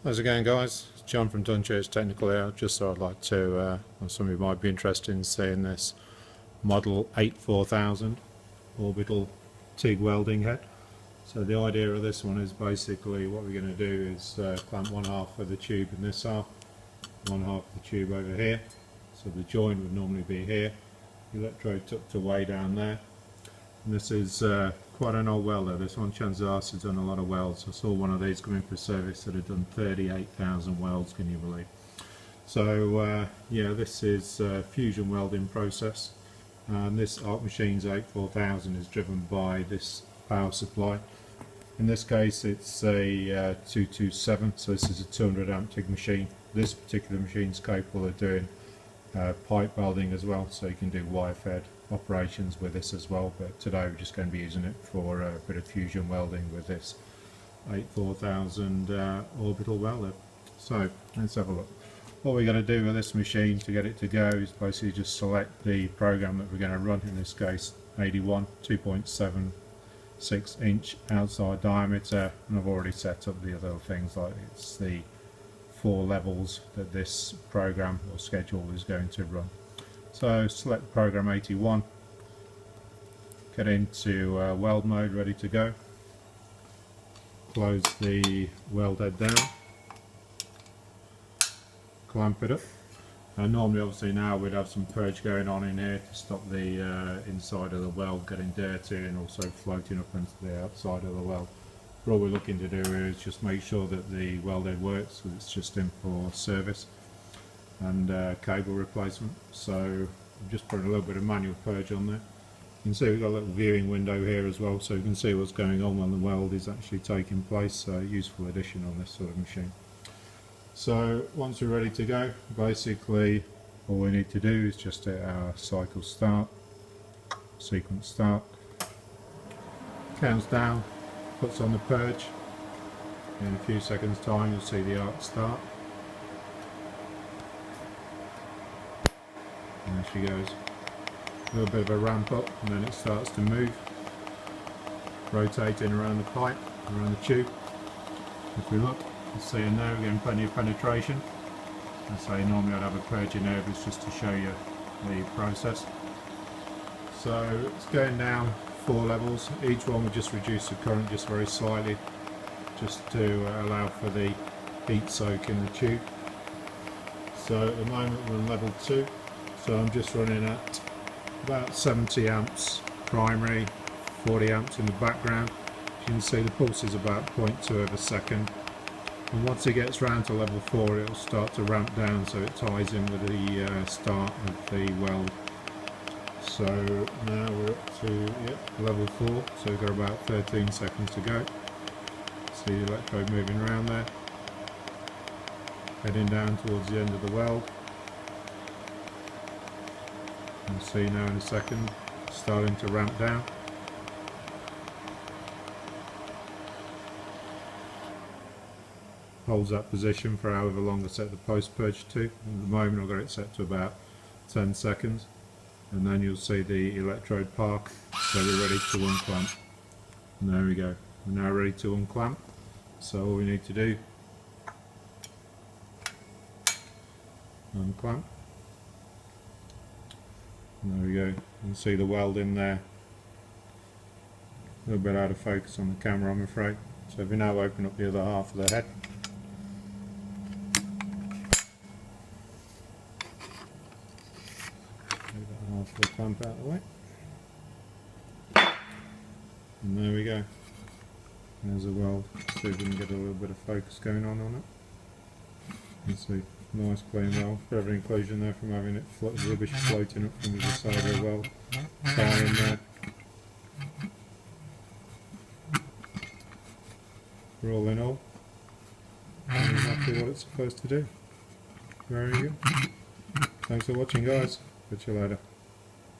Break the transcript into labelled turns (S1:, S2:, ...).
S1: How's it going, guys? It's John from Dunchurch Technical here. Just thought I'd like to, some of you might be interested in seeing this Model 84000 Orbital TIG welding head. So the idea of this one is basically what we're going to do is clamp one half of the tube in this half, one half of the tube over here. So the joint would normally be here, the electrode tucked away down there. And this is quite an old welder. This one, chances are, has done a lot of welds. I saw one of these come in for service that had done 38,000 welds, can you believe? So yeah, this is a fusion welding process, and this Arc Machines 84000 is driven by this power supply. In this case it's a 227, so this is a 200 amp TIG machine. This particular machine is capable of doing pipe welding as well, so you can do wire fed operations with this as well, but today we're just going to be using it for a bit of fusion welding with this 84000 orbital welder. So let's have a look. What we're going to do with this machine to get it to go is basically just select the program that we're going to run, in this case 81 2.76 inch outside diameter, and I've already set up the other things, like it's the 4 levels that this program or schedule is going to run. So select program 81, get into weld mode, ready to go. Close the weld head down, clamp it up. Normally, obviously, now we'd have some purge going on in here to stop the inside of the weld getting dirty and also floating up into the outside of the weld. But all we're looking to do is just make sure that the weld head works, because it's just in for service and cable replacement. So I'm just putting a little bit of manual purge on there. You can see we've got a little viewing window here as well, so you can see what's going on when the weld is actually taking place. So useful addition on this sort of machine. So once we're ready to go, basically all we need to do is just hit our cycle start, sequence start, counts down, puts on the purge. In a few seconds time you'll see the arc start. And there she goes. A little bit of a ramp up, and then it starts to move, rotating around the pipe, around the tube. If we look, you see in there we're getting plenty of penetration. I say normally I'd have a purge in there, but it's just to show you the process. So it's going down 4 levels. Each one will just reduce the current just very slightly, just to allow for the heat soak in the tube. So at the moment we're on level 2. So I'm just running at about 70 amps primary, 40 amps in the background. As you can see, the pulse is about 0.2 of a second. And once it gets round to level 4, it'll start to ramp down, so it ties in with the start of the weld. So now we're up to level 4, so we've got about 13 seconds to go. See the electrode moving around there, heading down towards the end of the weld. You'll see now in a second, starting to ramp down. Holds that position for however long I set the post purge to. At the moment I've got it set to about 10 seconds, and then you'll see the electrode park, so we're ready to unclamp. And there we go, we're now ready to unclamp. So all we need to do, unclamp. And there we go, you can see the weld in there. A little bit out of focus on the camera, I'm afraid. So if we now open up the other half of the head, move that half of the clamp out of the way, and there we go. There's a weld. See if we can get a little bit of focus going on it. You can see, nice clean weld. Further inclusion there from having it rubbish floating up from the side of the weld. Fire in there. All in all, exactly what it's supposed to do. Very good. Thanks for watching, guys. Catch you later.